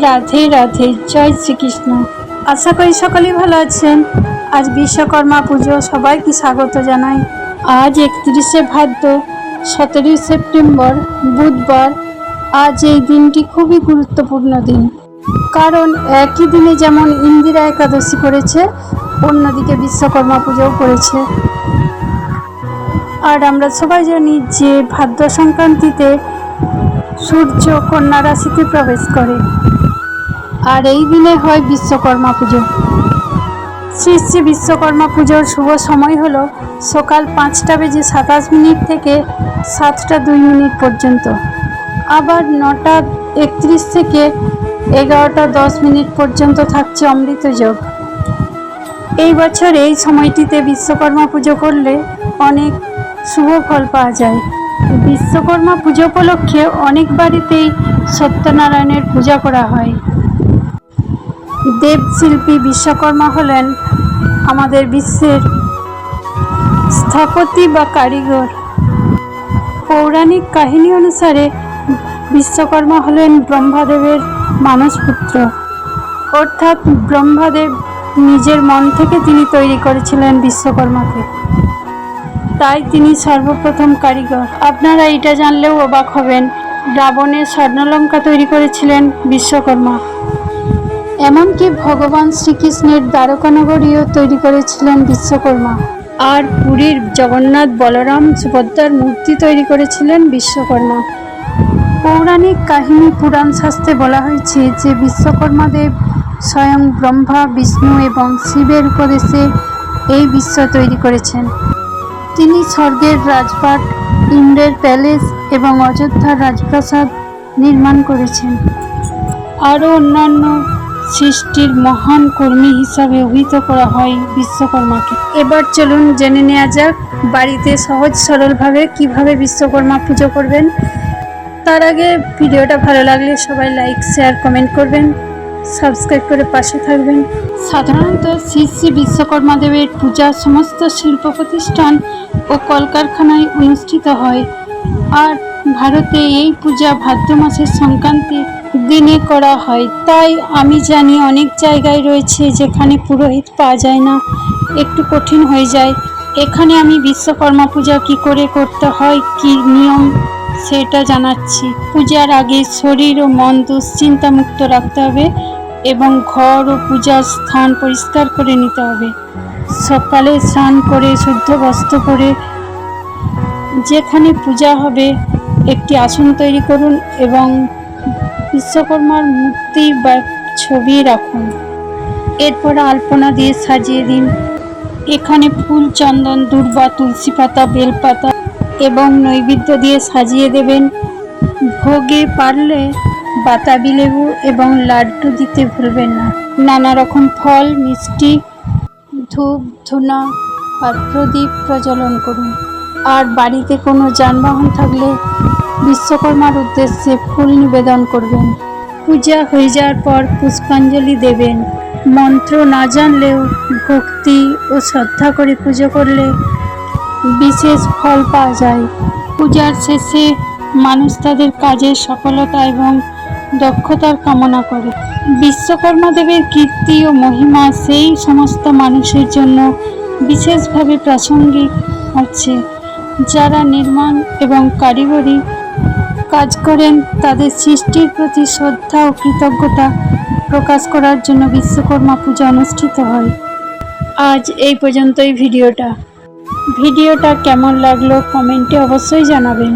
রাধে রাধে, জয় শ্রীকৃষ্ণ। আশা করি সকলেই ভালো আছেন। আজ বিশ্বকর্মা পুজো, সবাইকে স্বাগত জানাই। আজ 31শে ভাদ্র, 17 সেপ্টেম্বর, বুধবার। আজ এই দিনটি খুবই গুরুত্বপূর্ণ দিন, কারণ একই দিনে যেমন ইন্দিরা একাদশী পড়েছে, অন্যদিকে বিশ্বকর্মা পুজোও পড়েছে। আর আমরা সবাই জানি যে ভাদ্র সংক্রান্তিতে সূর্য কন্যা রাশিতে প্রবেশ করে, আর এই দিনে হয় বিশ্বকর্মা পুজো। শ্রী শ্রী বিশ্বকর্মা পুজোর শুভ সময় হলো সকাল 5:27 থেকে 7:02 পর্যন্ত, আবার 9:31 থেকে 11:10 পর্যন্ত থাকছে অমৃত যোগ। এই বছর এই সময়টিতে বিশ্বকর্মা পুজো করলে অনেক শুভ ফল পাওয়া যায়। বিশ্বকর্মা পুজো উপলক্ষে অনেক বাড়িতেই সত্যনারায়ণের পূজা করা হয়। দেবশিল্পী বিশ্বকর্মা হলেন আমাদের বিশ্বের স্থপতি বা কারিগর। পৌরাণিক কাহিনী অনুসারে বিশ্বকর্মা হলেন ব্রহ্মাদেবের মানসপুত্র, অর্থাৎ ব্রহ্মাদেব নিজের মন থেকে তিনি তৈরি করেছিলেন বিশ্বকর্মাকে, তাই তিনি সর্বপ্রথম কারিগর। আপনারা এটা জানলেও অবাক হবেন, রাবণের স্বর্ণলঙ্কা তৈরি করেছিলেন বিশ্বকর্মা। এমনকি ভগবান শ্রীকৃষ্ণের দ্বারকানগরীও তৈরি করেছিলেন বিশ্বকর্মা। আর পুরীর জগন্নাথ, বলরাম, সুভদ্রার মূর্তি তৈরি করেছিলেন বিশ্বকর্মা। পৌরাণিক কাহিনী পুরাণ শাস্ত্রে বলা হয়েছে যে বিশ্বকর্মা দেব স্বয়ং ব্রহ্মা, বিষ্ণু এবং শিবের উপদেশে এই বিশ্ব তৈরি করেছেন। তিনি স্বর্গের রাজপাট, ইন্দ্রের প্যালেস এবং অযোধ্যার রাজপ্রাসাদ নির্মাণ করেছেন। আরও অন্যান্য সৃষ্টির মহান কর্মী হিসাবে অভিহিত করা হয় বিশ্বকর্মাকে। এবার চলুন জেনে নেওয়া যাক বাড়িতে সহজ সরলভাবে কিভাবে বিশ্বকর্মা পুজো করবেন। তার আগে ভিডিওটা ভালো লাগলে সবাই লাইক, শেয়ার, কমেন্ট করবেন, সাবস্ক্রাইব করে পাশে থাকবেন। সাধারণত শ্রী শ্রী বিশ্বকর্মা দেবের পূজা সমস্ত শিল্প প্রতিষ্ঠান ও কলকারখানায় অনুষ্ঠিত হয়। আর ভারতে এই পূজা ভাদ্র মাসের সংক্রান্তির দিনে করা হয়। তাই আমি জানি অনেক জায়গায় রয়েছে যেখানে পুরোহিত পাওয়া যায় না, একটু কঠিন হয়ে যায়। এখানে আমি বিশ্বকর্মা পূজা কি করে করতে হয়, কি নিয়ম, সেটা জানাচ্ছি। পূজার আগে শরীর ও মন দুশ্চিন্তামুক্ত রাখতে হবে এবং ঘর ও পূজার স্থান পরিষ্কার করে নিতে হবে। সকালে স্নান করে শুদ্ধ বস্ত্র পরে যেখানে পূজা হবে একটি আসন তৈরি করুন এবং বিশ্বকর্মার মূর্তি বা ছবি রাখুন। এরপর আলপনা দিয়ে সাজিয়ে দিন। এখানে ফুল, চন্দন, দূর্বা, তুলসী পাতা, বেলপাতা এবং নৈবেদ্য দিয়ে সাজিয়ে দেবেন। ভোগে পারলে বাতাবি লেবু এবং লাড্ডু দিতে ভুলবেন না। নানা রকম ফল, মিষ্টি, ধূপ, ধুনা আর প্রদীপ প্রজ্বলন করুন। আর বাড়িতে কোনো যানবাহন থাকলে বিশ্বকর্মার উদ্দেশ্যে ফুল নিবেদন করবেন। পূজা হয়ে যাওয়ার পর পুষ্পাঞ্জলি দেবেন। মন্ত্র না জানলেও ভক্তি ও শ্রদ্ধা করে পুজো করলে বিশেষ ফল পাওয়া যায়। পূজার শেষে মানুষ তাদের কাজের সফলতা এবং দক্ষতার কামনা করে। বিশ্বকর্মা দেবের কীর্তি ও মহিমা সেই সমস্ত মানুষের জন্য বিশেষভাবে প্রাসঙ্গিক আছে যারা নির্মাণ এবং কারিগরি কাজ করেন। তাদের সৃষ্টির প্রতি শ্রদ্ধা ও কৃতজ্ঞতা প্রকাশ করার জন্য বিশ্বকর্মা পূজা অনুষ্ঠিত হয়। আজ এই পর্যন্তই ভিডিওটা কেমন লাগলো কমেন্টে অবশ্যই জানাবেন।